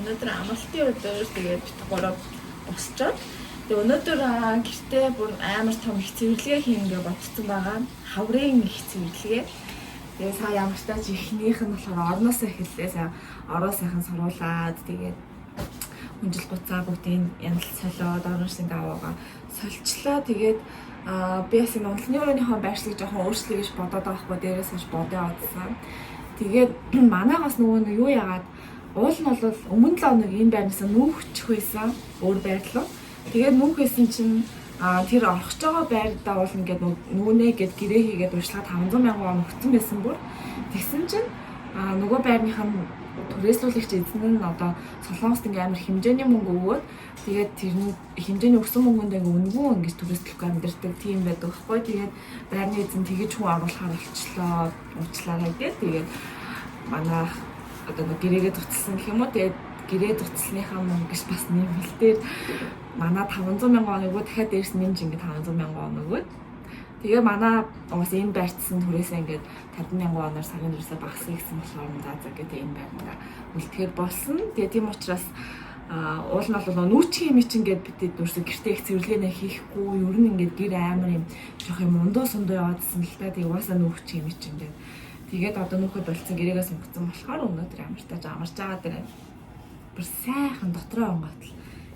өнөөдөр амралтын өдөр тэгээд бит гурав босчоод тэгээд өнөөдөр гэртээ бүр амар том их цэвэрлэгээ хийнгээ бодсон байгаа. Хаврын их цэвэрлэгээ. Тэгээд сая ямар ч тач ихнийх нь болохоор орноос эхэллээ. Сая ороо сайхан суруулаад тэгээд хүнжил буцаа бүгдийг яналт солиод орноос ингээ аваагаа солилцлоо. Тэгээд би бас энэ унтлагын өрөөнийхөө байршлыг жоохон өөрчлөе гэж бодоод байгаа хгүй дээрээс хойш бодоо одсон. Тэгээд манайгаас нөгөө юу яагаад уул нь бол өмнө 7 хоног энэ байрнаас нүүхчих байсан өөр байр руу. Тэгээд нүүхсэн чинь тэр орхож байгаа байрдаа уул ингээд нүгнээ гээд гэрээ хийгээд урьдчилаад 500,000 вон өгсөн байсан бүр. Тэгсэн чинь нөгөө байрныхаа түрээслүүлэгч эзэн нь одоо Солонгост ингээ амар хэмжээний мөнгө өгөөд тэгээд тэрний хэмжээний өгсөн мөнгөнд ингээ үнгүү ингээ түрээслэхгүй амьдэрдэг тийм байдаг байхгүй. Тэгээд байрны эзэн тэгэж хүн оруулахаар болчлоо. Уучлаарай гэдэг. Тэгээд манай одоо нэг гэрээгээ зуцалсан гэх юм уу. Тэгээд гэрээ зуцалсныхаа мөнгө гэж бас нэмэлтээр манай 500,000 вон өгөө дахиад дээрс нэмж ингээ 500,000 вон өгөөд тэгээ манай уус энэ байрцсан түрээсээ ингээд 50,000 воноор сарын түрээсээ багасгах гэсэн болохоор за гэдэг энэ байрнаа үлдэхээр болсон. Тэгээ тийм учраас уул нь бол нүүчийн юм чинь ингээд бид дүүрсэ гэртээ их цэвэрлэгээ хийхгүй ер нь ингээд гэр амар юм жоох юм ундуу сундуу яваадсан л та. Тэгээ угаасаа нүүчийн юм чинь ингээд тэгээд одоо нүүхэд болцсон гэрээгээ сонгоцсон болохоор өнөөдөр амарч байгаа дээр бүр сайхан дотроо онгойтл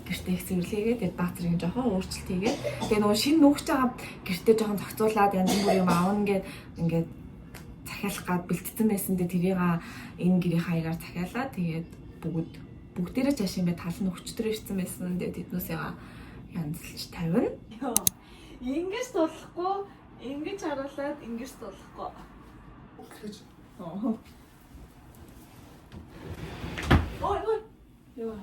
гэртээ их цэвэрлэгээ тэгээд баатарын жоохон өөрчлөлт хийгээд тэгээд нөгөө шинэ нүүгч байгаа гэртээ жоохон зохицуулаад янз бүр юм аавна ингээд захиалах гад бэлтгэсэн байсан дээр тэрийг энэ гэрийн хаягаар захиалаад тэгээд бүгдээрээ цааш ингээд тал нь өчтөр ирсэн байсан. Тэгээд тэднүүсээ янзлж тавина. Ингэж тулахгүй, ингэж харуулад ингэж тулахгүй. Гэж. Ой. Яа.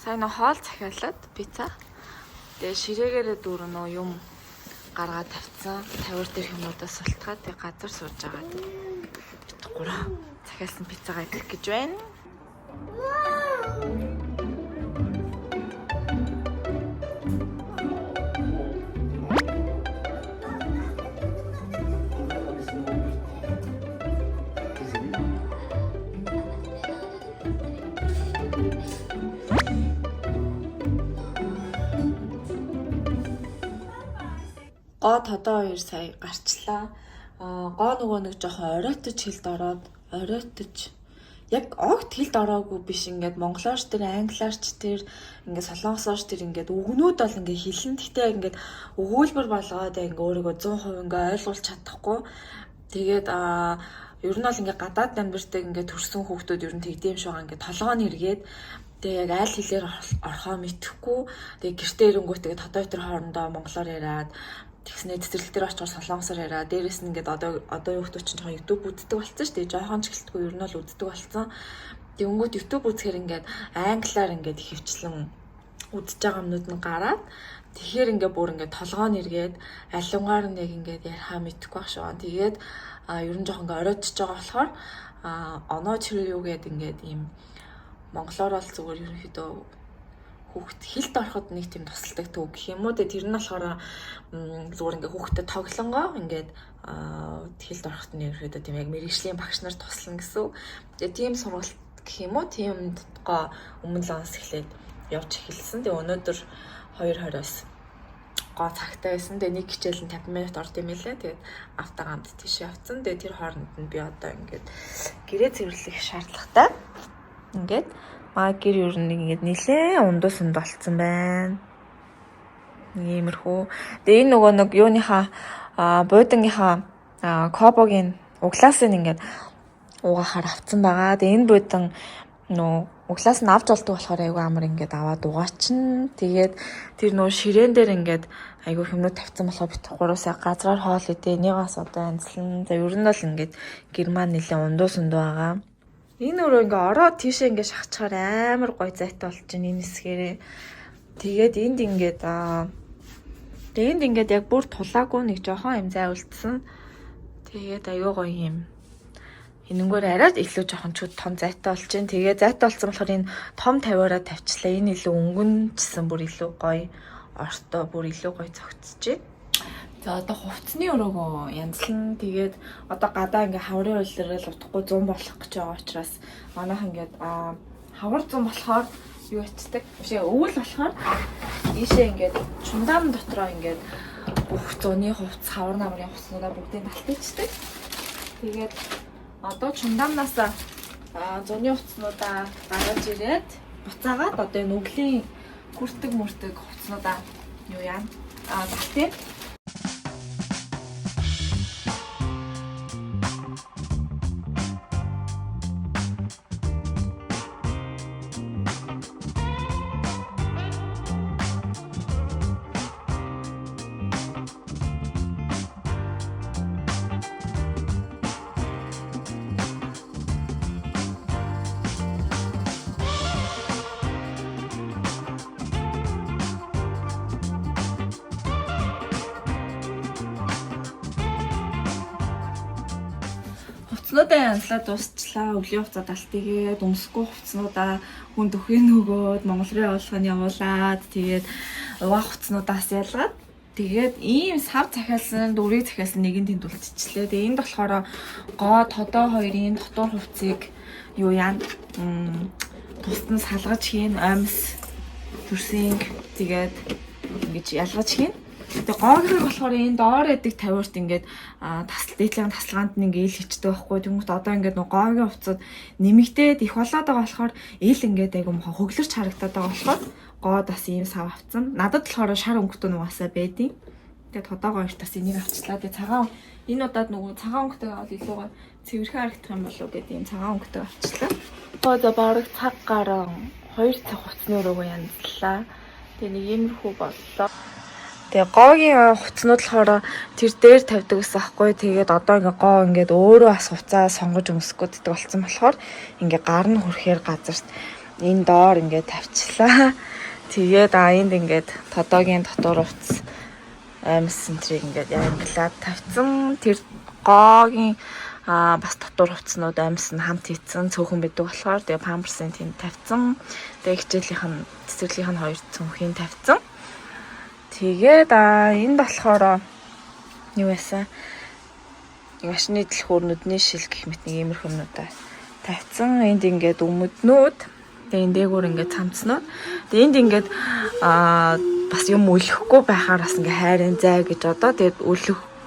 Сайн хоол захиалаад пицца. Тэгээ ширээгээр дүүрнөө юм гаргаад тавьсан. Тавир дээр хүмүүдээс султгаад тэгээ газар сууж байгаа. Бид гурав захиалсан пиццагаа идэх гэж байна. Гоо тодоо 2 сая гарчлаа. Гоо нөгөө нэг жоохон оройтож хэлд ороод оройтож яг огт хэлд ороогүй биш ингээд монголооч тэр англиарч тэр ингээд солонгосооч тэр ингээд үгнүүд бол ингээд хэлэн гэхдээ ингээд өгүүлбэр болгоод ингээд өөрийгөө 100% ингээд ойлгуулж чадахгүй. Тэгээд ер нь бол ингээд гадаад амьдардаг ингээд төрсэн хүүхдүүд ер нь тэгдэм шиг ингээд толгойн эргээд тэгээ яг аль хэлээр орхоо мэдэхгүй. Тэгээ гэртээ ирэнгүүт тэгээ тодоо төр хоорондоо монголоор яриад тэгснэ цэцэрлэг дээр очиж солонгосоор яриа. Дээрээс нь ингээд одоо юу хүмүүс чинь жоохон YouTube үздэг болсон шүү дээ. Жоохон ч гэлтгүй ер нь л үздэг болсон. Тэнгүүд YouTube үзэхээр ингээд англиар ингээд хөвчлэн үзэж байгаа юмнууд нь гараад тэгэхээр ингээд бүр ингээд толгойн эргээд алингаар нэг ингээд ярихаа мэдэхгүй байх шүү. Тэгээд ер нь жоохон ингээд оройтж байгаа болохоор оноо чирэл юу гэдэг ингээд ийм монголоор бол зүгээр ерөнхийдөө хүүхд хэлд ороход нэг тийм тусалдаг төв гэх юм уу. Тэр нь болохоор зүгээр ингээ хүүхдэд тоглонгоо ингээд хэлд ороход нь ерөөдөө тийм яг мэрэгжлийн багш нар туслана гэсэн. Тэгээ тийм сургалт гэх юм уу. Тийм гоо өмнө л онс эхлээд явж эхэлсэн. Тэгээ өнөөдөр 2:20-оос гоо цагтаа байсан. Тэгээ нэг хичээл нь 50 минут орд юм лээ. Тэгээд автогамд тийш явцсан. Тэгээ тэр хооронд нь би одоо ингээд гэрээ цэвэрлэх шаардлагатай. Ингээд гэр ер нь ингээд нилээ ундуу сунд болцсон байна. Иймэрхүү. Тэгээ энэ нөгөө нэг юуныхаа буудангийнхаа кобогийн углаас нь ингээд угаахаар авцсан байгаа. Тэгээ энэ буудан нөө углаас нь авч олдог болохоор айгүй амар ингээд аваад угаачин. Тэгээд тэр нөө ширээн дээр ингээд айгүй хэмнүүд тавьсан болохоор бит 3 сая газраар хоол идэ. Энийгээс одоо анзлан. За ер нь бол ингээд герман нэлээ ундуу сундуу байгаа. Энэ өөрөө ингээ ороод тийшээ ингээ шахчихаар амар гоё зайтай болж байна энэ хэсгээрээ. Тэгээд энд ингээд яг бүр тулаагүй нэг жоохон юм зай үлдсэн. Тэгээд аюу гоё юм. Энэнгээр арайд илүү жоохон чууд том зайтай болж байна. Тэгээд зайтай болсон болохоор энэ том 50-аараа тавьчлаа. Энэ илүү өнгөнчсэн бүр илүү гоё. Ортой бүр илүү гоё цогцож байна. За одоо хувцсны өрөөгөө янзлан. Тэгээд одоо гадаа ингээ хаврын үйлрэл утахгүй 100 болох гэж байгаа учраас манайх ингээд хавар 100 болохоор юу ячдаг. Бишээ өвөл болохоор ийшээ ингээд чундаан дотроо ингээд бүх 100-ны хувцс, хавар намрын хувцснуудаа бүгдийг талтайчдаг. Тэгээд одоо чундаанаас 100-ны хувцснуудаа гаргаж ирээд буцаагаад одоо энэ өвлийн хүртэг хувцснуудаа юу яа талтайв. Хувцснуудаа янзлаа дуусчлаа. Өвлийн хувцас талтыгээд өмсөхгүй хувцснуудаа хүн төхөний нөгөөд Монгол руу явуулахыг явуулаад тэгээд уваа хувцснуудаас ялгаад тэгээд ийм сав захиалсан, дөрвийг захиалсан нэгийн тэнд үлдчихлээ. Тэгээд энд болохоор гоо тодоо хоёрын дотор хувцсыг юу яа тусад нь салгаж хийн, амьс төрсинг тэгээд ингэж ялгаж хийн. Тэгээ гоогийн болохоор энэ доор эдэг 50-т ингээд дээдлийн тасалгаанд нь ингээд ил хичдэг байхгүй. Тэнгүүт одоо ингээд нөгөө гоогийн хувцад нэмэгдээд их болоод байгаа болохоор ил ингээд айгу мохоо хөглөрч харагдаад байгаа болохоор гоод бас ийм сав авцсан. Надад болохоор шар өнгөтэй нугасаа байдیں۔ Тэгээ тодоогоо эртээс энийг авчлаа. Тэгээ цагаан энэ удаад нөгөө цагаан өнгөтэй аваад илүүгээ цэвэрхэн харагдах юм болов гэдэг ийм цагаан өнгөтэй авчлаа. Одоо бараг цаг гараа 2 цаг хугацааны өрөөгөө янзлаа. Тэгээ нэг иймэрхүү боллоо. Тэгээ гоогийн хувцснууд болохоор тэр дээр тавьдаг гэсэн аахгүй. Тэгээд одоо ингээ гоо ингээд өөрөө бас хуцаа сонгож өмсөхгүй гэдэг болсон болохоор ингээ гар нь хүрэхээр газарт энэ доор ингээ тавьчлаа. Тэгээд энд ингээд тодоогийн дотор хувцс амьс центрийг ингээд англиад тавьсан. Тэр гоогийн бас дотор хувцснууд амьс нь хамт хийцэн цөөхөн байдаг болохоор тэгээ памперсын тэнд тавьсан. Тэгээ хичээлийнх нь цэцэрлийнх нь 2 цөөнхийн тавьсан. Тэгээд энд болохоор юу яасан? Машины дэлхүүр нүдний шил гэх мэт нэг иймэрхүү юмнуудаа тавьсан. Энд ингээд өмөднүүд, тэгээд энэ дээгүүр ингээд цамцнууд. Тэгээд энд ингээд бас юм өлөхгүй байхаар бас ингээд хайрын зай гэж одоо тэгээд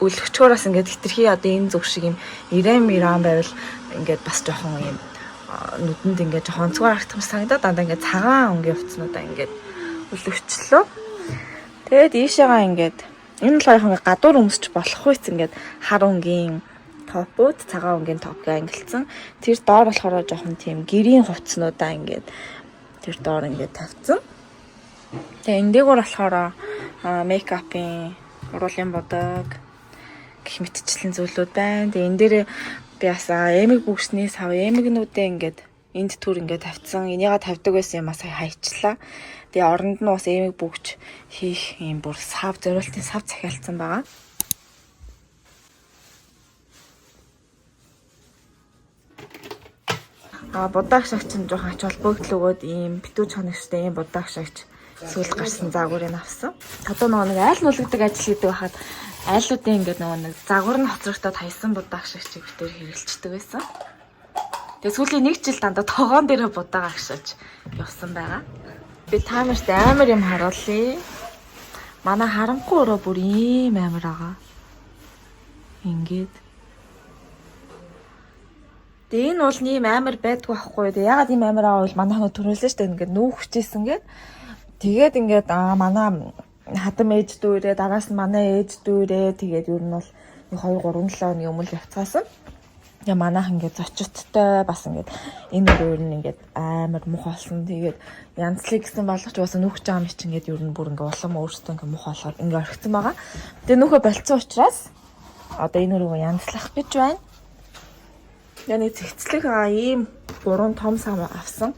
өлөгчгөөс ингээд хитрхи одоо энэ зүг шиг юм ирэн байвал ингээд бас жоохон юм нүдэнд ингээд жоохон онцгой харагдах юм санагдаад дандаа ингээд цагаан өнгийн хувцснуудаа ингээд өлөвчлөө. Тэгээд ийшээгаа ингээд энэ болохоор ингээд гадуур өмсч болох үйс ингээд хар өнгийн топууд, цагаан өнгийн топ гэ ангилсан. Тэр доор болохоор жоохон тийм гэрийн хувцснуудаа ингээд тэр доор ингээд тавьсан. Тэгээ энэ дээгүүр болохоор мейкапын уруулын бодог гэх мэтчлэн зүйлүүд байна. Тэгээ энэ дээр би бас эмэг бүгсний сав эмэгнүүдээ ингээд энд түр ингээд тавьсан. Энийгээ тавьдаг байсан юм сая хайчлаа. Тэгээ оронд нь бас эмэг бүгж хийх юм бүр сав зориултын сав захиалсан байгаа. Будаагш агч нь жоохон ач холбогдол өгөөд ийм битүү чоногчтой ийм будаагш агч сүүл гарсан загварыг авсан. Одоо нөгөө нэг айл нуулгадаг ажил гэдэг байхад айлуудын ингээд нөгөө нэг загвар нь хоцрогдоод хайсан будаагш агчийг битээр хэрэгэлцдэг байсан. Тэгээ сүүлийн 1 жил дандаа тогоон дээрээ будаага агшиж явсан байгаа. Би таймерт амар юм харуулъя. Манай харанхуй өрөө бүр ийм амар байгаа. Ингээд. Тэгээ энэ бол ийм амар байдгүй байхгүй. Тэгээ ягаад ийм амар байгаа бол манайхаа төрүүлсэн шүү дээ. Ингээд нүүх хүчээсэн гээд. Тэгээд ингээд манай хадам ээж дүүрээ дараас нь манай ээж дүүрээ тэгээд ер нь бол 2 3 7 өдрийн өмнө явцгаасан. Я манайх ингээд зочдтой бас ингээд энэ өөр нь ингээд амар мух болсон. Тэгээд янзлыг гэсэн болгоч уусаа нүүх жаам чи ингээд ер нь бүр ингээд улам өөртөө ингээд мух болоод ингээд орхисон байгаа. Тэгээ нүүхөө болцсон учраас одоо энэ өрөөгөө янзлах гэж байна. Яны цэгцлэх ийм 3 том сам авсан.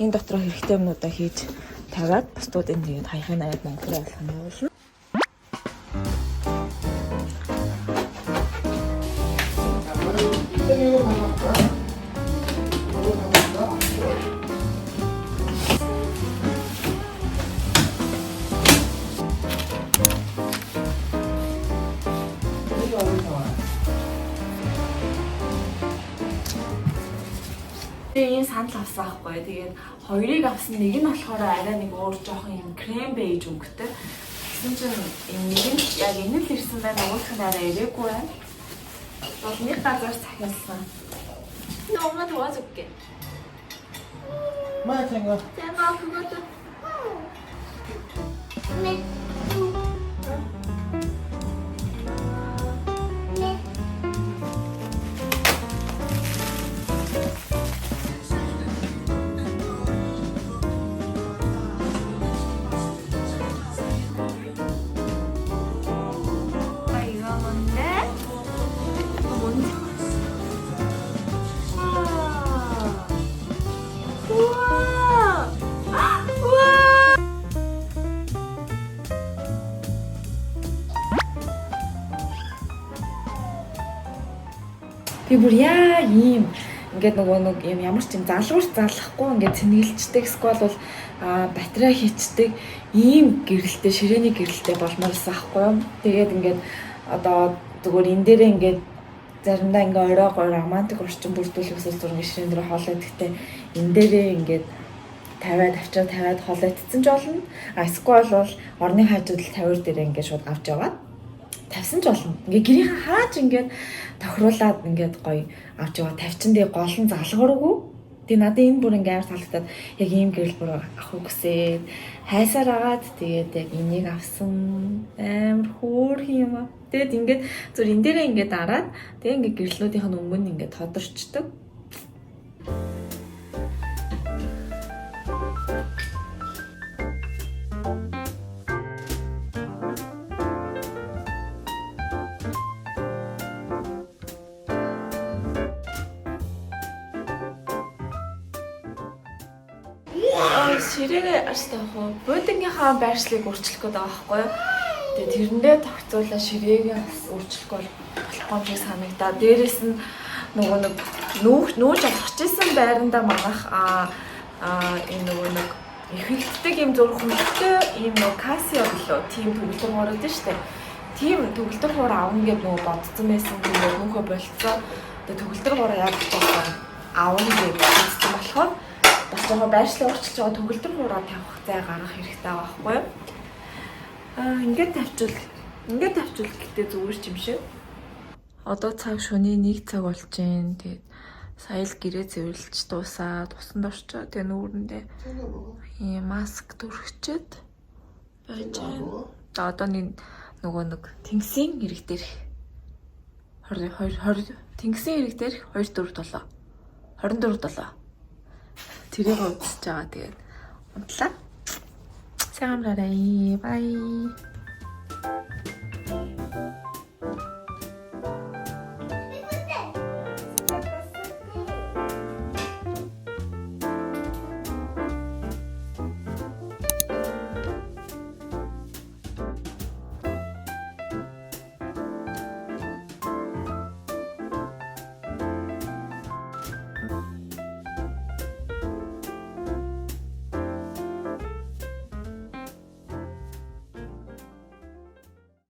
Энэ дотроо хэрэгтэй юмнуудаа хийж тавиад бусдуудын тэгээд хаяхын аяд Монгол руу болох юм явуулна. Энэ санал авсан байхгүй. Тэгээд хоёрыг авсан, нэг нь болохоор арай нэг өөр жоохон юм крем бейж өнгөтэй. Тэгсэн чинь энэ нэг нь яг энэ л ирсэн байна. Нөгөөх нь арай ирээгүй байна. бол нэг газар захиалсан. 엄마 도와줄게. 엄마 생각. 내가 그것도 네. Би бүр яа ийм ингээд нөгөө нэг юм ямар ч юм залгуурч заллахгүй ингээд цэнгэлждэг сквал бол батарей хийчдэг ийм гэрэлтэй ширээний гэрэлтэй болмоорсан аахгүй юу. Тэгээд ингээд одоо зүгээр энэ дээрээ ингээд заримдаа ингээд оройгоор романтик орчин бүрдүүлэхээс зур ингээд ширээн дээр хоолой гэдэгтэй энэ дээрээ ингээд тавиад хоолой идсэн ч болно. Сквал бол орны хажууд л тавиар дээрээ ингээд шууд авч яваад тавьсан ч болно. Ингээ гэрийн хааж ингээд тохируулаад ингээд гоё авч яваа тавьчин дээр гол нь залгуургүй. Тэгээ надад энэ бүр ингээ амар таалагдаад яг ийм гэрэл бүр авах үгсээд хайсаар агаад тэгээд яг энийг авсан амар хөөрх юм аа. Тэгээд ингээд зүр энэ дээрээ ингээд дараад тэгээд ингээ гэрлүүдийнх нь өнгө нь ингээд тодорчдөг. Ширээгээ аштаахаа будингийнхаа байршлыг өөрчлөх гээд байгаа байхгүй юу. Тэгээ тэрэндээ тогтцуулаад ширээгээ бас өөрчлөх болохгүй юм шиг санагдаа. Дээрээс нь нөгөө нэг нүүж авах гэсэн байрандаа манах энэ нөгөө нэг эффекттэй юм зурх хүнтэй ийм нөгөө кассио гэлөө тийм төгөлдөр хуураад дээ штэ. Тийм төгөлдөр хуур авна гэд нөгөө бодсон байсан. Тэгээ нөхөө болцоо. Тэгээ төгөлдөр хуураа яг бодсон авна гэж бодсон болохоор бас жоохон байршлыг өөрчилж байгаа төгөлдөр хураа тавих зай гаргах хэрэгтэй байгаа байхгүй юу? Ингээд тавьчвал гэдэг зүгээр ч юм шиг. Одоо цаг шөнийн 1 цаг болж байна. Тэгээд сая л гэрээ цэвэрлж дуусаад усанд орчоо. Тэгээ нүүрэндээ ийм маск төрөгчөөд байж байна. Одоо нөгөө нэг тэнгисийн хэрэг дээр 20 тэнгисийн хэрэг дээр 24 толоо. 24 толоо. Тэрийг удаж байгаа тэгээд унтлаа. Сайн амраарай. Бай.